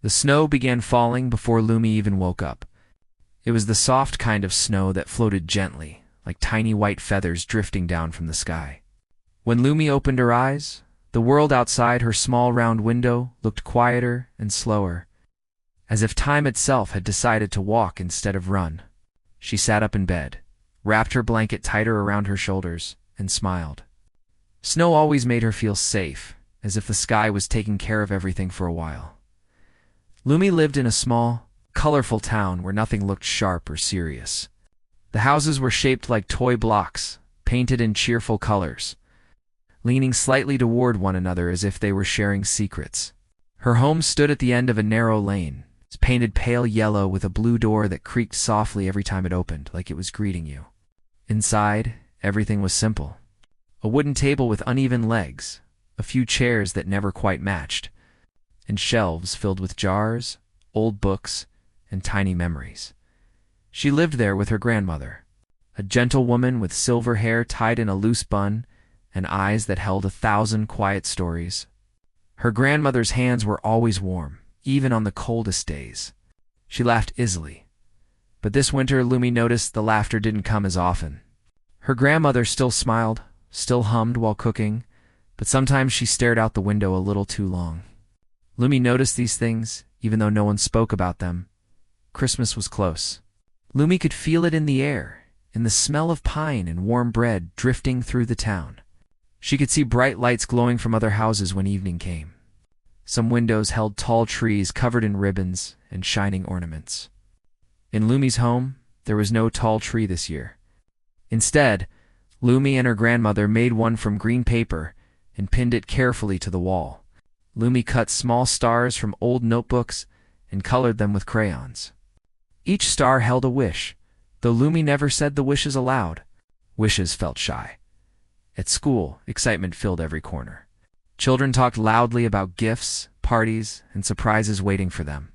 The snow began falling before Lumi even woke up. It was the soft kind of snow that floated gently, like tiny white feathers drifting down from the sky. When Lumi opened her eyes, the world outside her small round window looked quieter and slower, as if time itself had decided to walk instead of run. She sat up in bed, wrapped her blanket tighter around her shoulders, and smiled. Snow always made her feel safe, as if the sky was taking care of everything for a while. Lumi lived in a small, colorful town where nothing looked sharp or serious. The houses were shaped like toy blocks, painted in cheerful colors, leaning slightly toward one another as if they were sharing secrets. Her home stood at the end of a narrow lane, painted pale yellow with a blue door that creaked softly every time it opened, like it was greeting you. Inside, everything was simple. A wooden table with uneven legs, a few chairs that never quite matched, and shelves filled with jars, old books, and tiny memories. She lived there with her grandmother, a gentle woman with silver hair tied in a loose bun and eyes that held 1,000 quiet stories. Her grandmother's hands were always warm, even on the coldest days. She laughed easily, but this winter Lumi noticed the laughter didn't come as often. Her grandmother still smiled, still hummed while cooking, but sometimes she stared out the window a little too long. Lumi noticed these things, even though no one spoke about them. Christmas was close. Lumi could feel it in the air, in the smell of pine and warm bread drifting through the town. She could see bright lights glowing from other houses when evening came. Some windows held tall trees covered in ribbons and shining ornaments. In Lumi's home, there was no tall tree this year. Instead, Lumi and her grandmother made one from green paper and pinned it carefully to the wall. Lumi cut small stars from old notebooks and colored them with crayons. Each star held a wish, though Lumi never said the wishes aloud. Wishes felt shy. At school, excitement filled every corner. Children talked loudly about gifts, parties, and surprises waiting for them.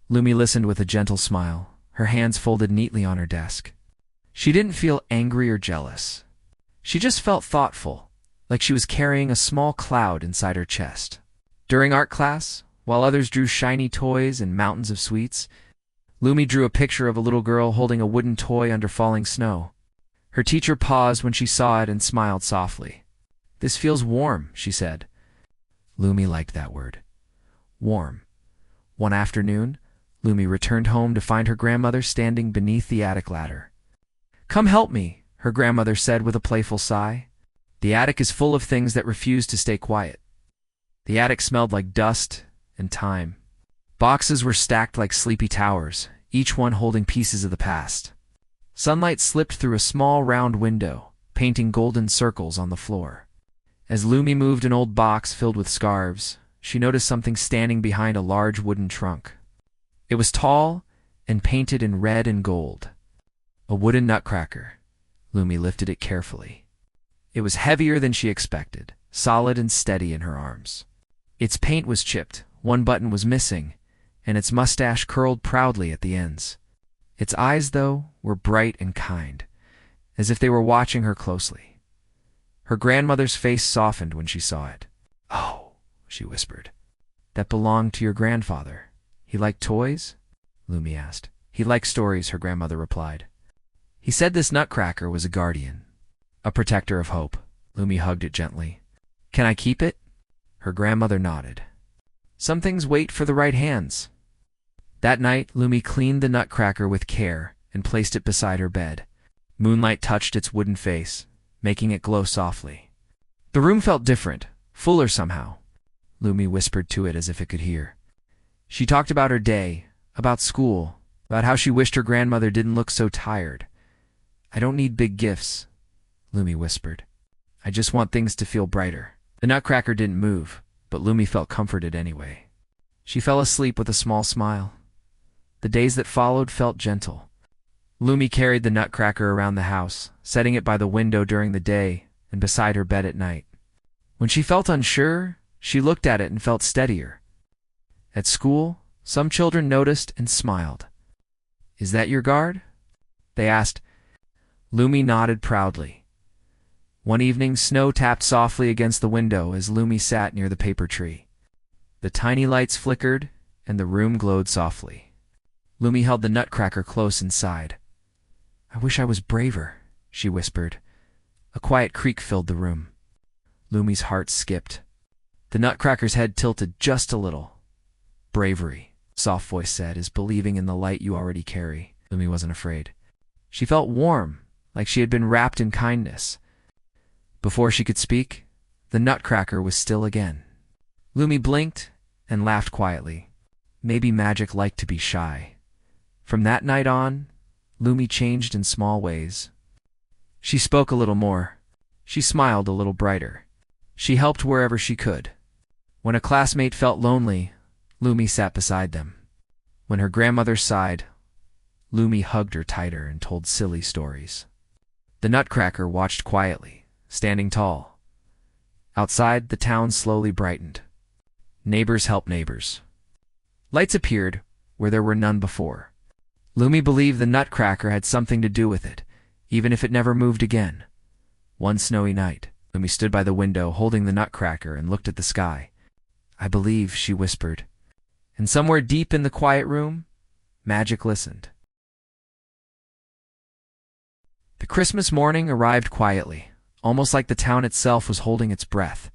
Lumi listened with a gentle smile, her hands folded neatly on her desk. She didn't feel angry or jealous. She just felt thoughtful, like she was carrying a small cloud inside her chest. During art class, while others drew shiny toys and mountains of sweets, Lumi drew a picture of a little girl holding a wooden toy under falling snow. Her teacher paused when she saw it and smiled softly. "This feels warm," she said. Lumi liked that word. Warm. One afternoon, Lumi returned home to find her grandmother standing beneath the attic ladder. "Come help me," her grandmother said with a playful sigh. "The attic is full of things that refuse to stay quiet." The attic smelled like dust and time. Boxes were stacked like sleepy towers, each one holding pieces of the past. Sunlight slipped through a small round window, painting golden circles on the floor. As Lumi moved an old box filled with scarves, she noticed something standing behind a large wooden trunk. It was tall and painted in red and gold. A wooden nutcracker. Lumi lifted it carefully. It was heavier than she expected, solid and steady in her arms. Its paint was chipped, one button was missing, and its mustache curled proudly at the ends. Its eyes, though, were bright and kind, as if they were watching her closely. Her grandmother's face softened when she saw it. "Oh," she whispered. "That belonged to your grandfather. He liked toys?" Lumi asked. "He liked stories," her grandmother replied. "He said this nutcracker was a guardian, a protector of hope." Lumi hugged it gently. "Can I keep it?" Her grandmother nodded. "Some things wait for the right hands." That night, Lumi cleaned the nutcracker with care and placed it beside her bed. Moonlight touched its wooden face, making it glow softly. The room felt different, fuller somehow. Lumi whispered to it as if it could hear. She talked about her day, about school, about how she wished her grandmother didn't look so tired. "I don't need big gifts," Lumi whispered. "I just want things to feel brighter." The nutcracker didn't move, but Lumi felt comforted anyway. She fell asleep with a small smile. The days that followed felt gentle. Lumi carried the nutcracker around the house, setting it by the window during the day and beside her bed at night. When she felt unsure, she looked at it and felt steadier. At school, some children noticed and smiled. "Is that your guard?" they asked. Lumi nodded proudly. One evening, snow tapped softly against the window as Lumi sat near the paper tree. The tiny lights flickered, and the room glowed softly. Lumi held the Nutcracker close inside. "I wish I was braver," she whispered. A quiet creak filled the room. Lumi's heart skipped. The Nutcracker's head tilted just a little. "Bravery," soft voice said, "is believing in the light you already carry." Lumi wasn't afraid. She felt warm, like she had been wrapped in kindness. Before she could speak, the Nutcracker was still again. Lumi blinked and laughed quietly. Maybe magic liked to be shy. From that night on, Lumi changed in small ways. She spoke a little more. She smiled a little brighter. She helped wherever she could. When a classmate felt lonely, Lumi sat beside them. When her grandmother sighed, Lumi hugged her tighter and told silly stories. The Nutcracker watched quietly, standing tall. Outside, the town slowly brightened. Neighbors helped neighbors. Lights appeared where there were none before. Lumi believed the Nutcracker had something to do with it, even if it never moved again. One snowy night, Lumi stood by the window holding the Nutcracker and looked at the sky. "I believe," she whispered. And somewhere deep in the quiet room, magic listened. The Christmas morning arrived quietly, almost like the town itself was holding its breath.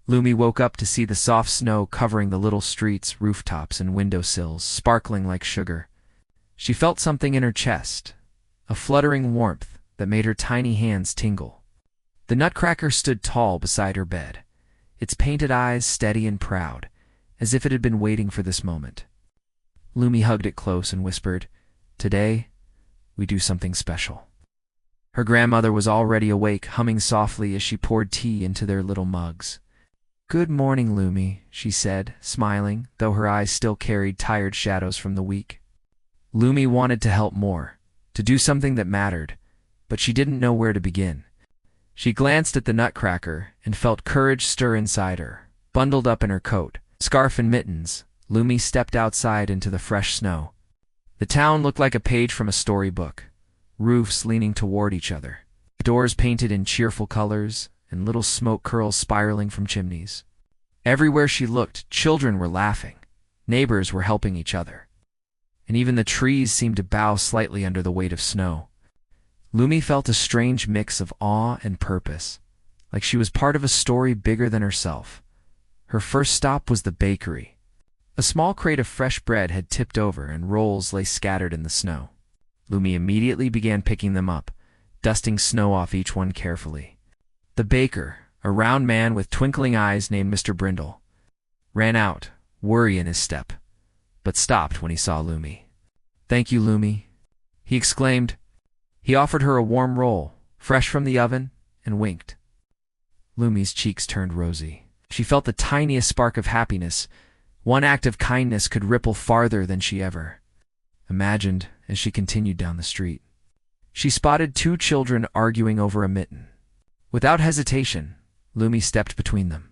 Lumi woke up to see the soft snow covering the little streets, rooftops, and windowsills, sparkling like sugar. She felt something in her chest, a fluttering warmth that made her tiny hands tingle. The Nutcracker stood tall beside her bed, its painted eyes steady and proud, as if it had been waiting for this moment. Lumi hugged it close and whispered, "Today, we do something special." Her grandmother was already awake, humming softly as she poured tea into their little mugs. "Good morning, Lumi," she said, smiling, though her eyes still carried tired shadows from the week. Lumi wanted to help more, to do something that mattered, but she didn't know where to begin. She glanced at the Nutcracker and felt courage stir inside her. Bundled up in her coat, scarf and mittens, Lumi stepped outside into the fresh snow. The town looked like a page from a storybook, roofs leaning toward each other, doors painted in cheerful colors, and little smoke curls spiraling from chimneys. Everywhere she looked, children were laughing, neighbors were helping each other, and even the trees seemed to bow slightly under the weight of snow. Lumi felt a strange mix of awe and purpose, like she was part of a story bigger than herself. Her first stop was the bakery. A small crate of fresh bread had tipped over and rolls lay scattered in the snow. Lumi immediately began picking them up, dusting snow off each one carefully. The baker, a round man with twinkling eyes named Mr. Brindle, ran out, worry in his step, but stopped when he saw Lumi. "Thank you, Lumi," he exclaimed. He offered her a warm roll, fresh from the oven, and winked. Lumi's cheeks turned rosy. She felt the tiniest spark of happiness. One act of kindness could ripple farther than she ever imagined as she continued down the street. She spotted two children arguing over a mitten. Without hesitation, Lumi stepped between them.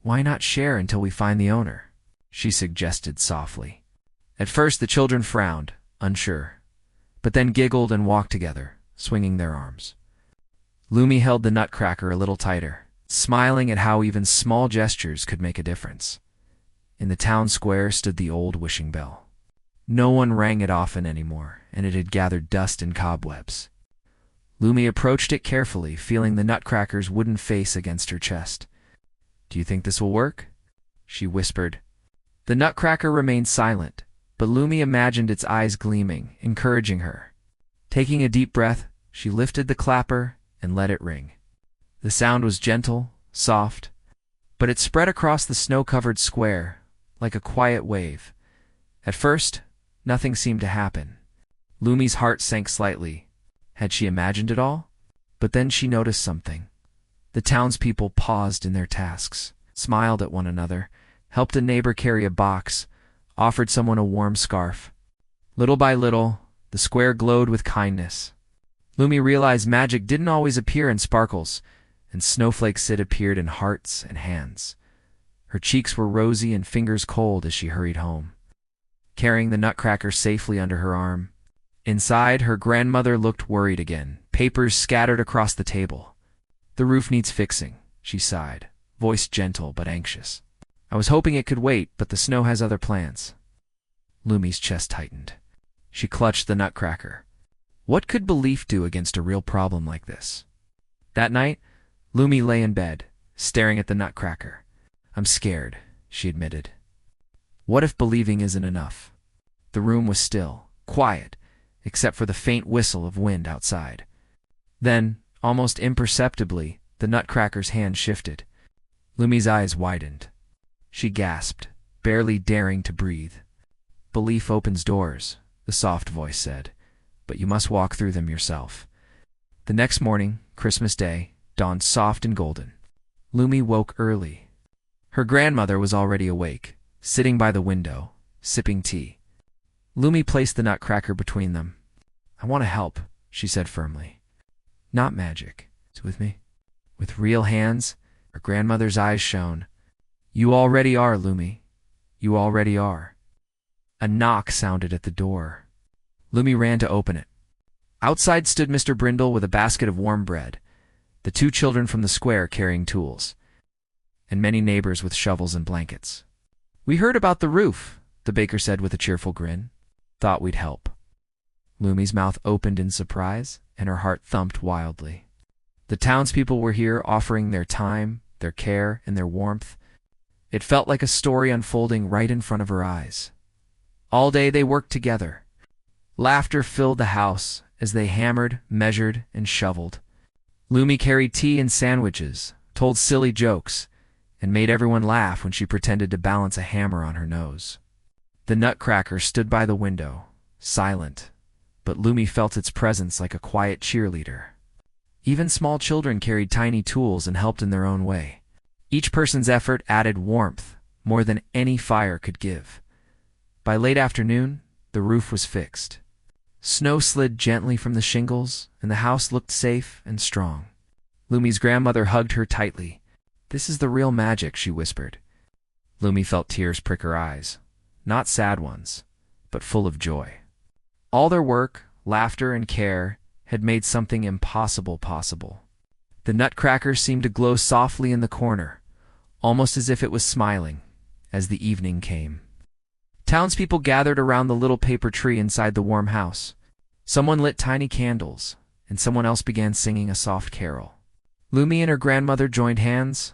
"Why not share until we find the owner?" she suggested softly. At first the children frowned, unsure, but then giggled and walked together, swinging their arms. Lumi held the Nutcracker a little tighter, smiling at how even small gestures could make a difference. In the town square stood the old wishing bell. No one rang it often anymore, and it had gathered dust and cobwebs. Lumi approached it carefully, feeling the Nutcracker's wooden face against her chest. "Do you think this will work?" she whispered. The Nutcracker remained silent, but Lumi imagined its eyes gleaming, encouraging her. Taking a deep breath, she lifted the clapper and let it ring. The sound was gentle, soft, but it spread across the snow-covered square like a quiet wave. At first, nothing seemed to happen. Lumi's heart sank slightly. Had she imagined it all? But then she noticed something. The townspeople paused in their tasks, smiled at one another, helped a neighbor carry a box, offered someone a warm scarf. Little by little, the square glowed with kindness. Lumi realized magic didn't always appear in sparkles, and snowflakes appeared in hearts and hands. Her cheeks were rosy and fingers cold as she hurried home, carrying the Nutcracker safely under her arm. Inside, her grandmother looked worried again, papers scattered across the table. "The roof needs fixing," she sighed, voice gentle but anxious. I was hoping it could wait, but the snow has other plans. Lumi's chest tightened. She clutched the Nutcracker. What could belief do against a real problem like this? That night, Lumi lay in bed, staring at the Nutcracker. I'm scared, she admitted. What if believing isn't enough? The room was still, quiet, except for the faint whistle of wind outside. Then, almost imperceptibly, the Nutcracker's hand shifted. Lumi's eyes widened. She gasped, barely daring to breathe. Belief opens doors, the soft voice said, but you must walk through them yourself. The next morning, Christmas Day, dawned soft and golden. Lumi woke early. Her grandmother was already awake, sitting by the window, sipping tea. Lumi placed the Nutcracker between them. I want to help, she said firmly. Not magic. It's with me. With real hands, her grandmother's eyes shone. You already are, Lumi. You already are. A knock sounded at the door. Lumi ran to open it. Outside stood Mr. Brindle with a basket of warm bread, the two children from the square carrying tools, and many neighbors with shovels and blankets. We heard about the roof, the baker said with a cheerful grin. Thought we'd help. Lumi's mouth opened in surprise, and her heart thumped wildly. The townspeople were here offering their time, their care, and their warmth. It felt like a story unfolding right in front of her eyes. All day they worked together. Laughter filled the house as they hammered, measured, and shoveled. Lumi carried tea and sandwiches, told silly jokes, and made everyone laugh when she pretended to balance a hammer on her nose. The Nutcracker stood by the window, silent, but Lumi felt its presence like a quiet cheerleader. Even small children carried tiny tools and helped in their own way. Each person's effort added warmth, more than any fire could give. By late afternoon, the roof was fixed. Snow slid gently from the shingles, and the house looked safe and strong. Lumi's grandmother hugged her tightly. This is the real magic, she whispered. Lumi felt tears prick her eyes. Not sad ones, but full of joy. All their work, laughter, and care had made something impossible possible. The Nutcracker seemed to glow softly in the corner, almost as if it was smiling, as the evening came. Townspeople gathered around the little paper tree inside the warm house. Someone lit tiny candles, and someone else began singing a soft carol. Lumi and her grandmother joined hands.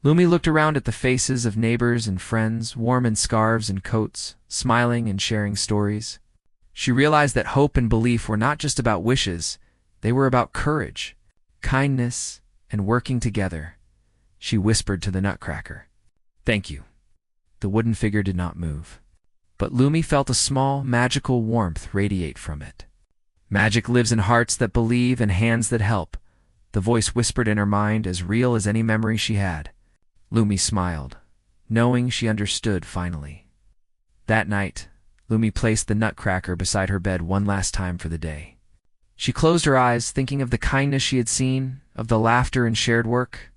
Lumi looked around at the faces of neighbors and friends, warm in scarves and coats, smiling and sharing stories. She realized that hope and belief were not just about wishes, they were about courage, kindness, and working together. She whispered to the Nutcracker, "Thank you." The wooden figure did not move, but Lumi felt a small, magical warmth radiate from it. Magic lives in hearts that believe and hands that help, the voice whispered in her mind, as real as any memory she had. Lumi smiled, knowing she understood finally. That night, Lumi placed the Nutcracker beside her bed one last time for the day. She closed her eyes, thinking of the kindness she had seen, of the laughter and shared work.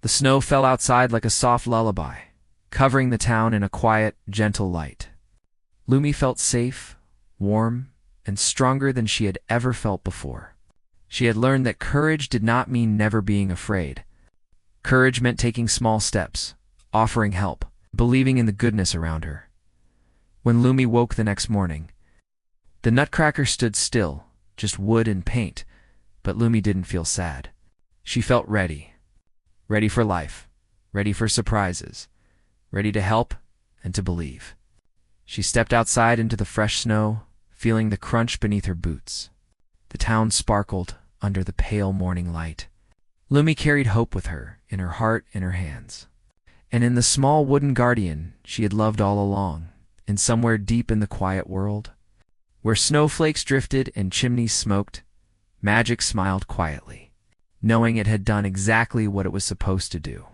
The snow fell outside like a soft lullaby, covering the town in a quiet, gentle light. Lumi felt safe, warm, and stronger than she had ever felt before. She had learned that courage did not mean never being afraid. Courage meant taking small steps, offering help, believing in the goodness around her. When Lumi woke the next morning, the Nutcracker stood still, just wood and paint, but Lumi didn't feel sad. She felt ready. Ready for life, ready for surprises, ready to help and to believe. She stepped outside into the fresh snow, feeling the crunch beneath her boots. The town sparkled under the pale morning light. Lumi carried hope with her, in her heart, in her hands. And in the small wooden guardian she had loved all along, and somewhere deep in the quiet world, where snowflakes drifted and chimneys smoked, magic smiled quietly, knowing it had done exactly what it was supposed to do.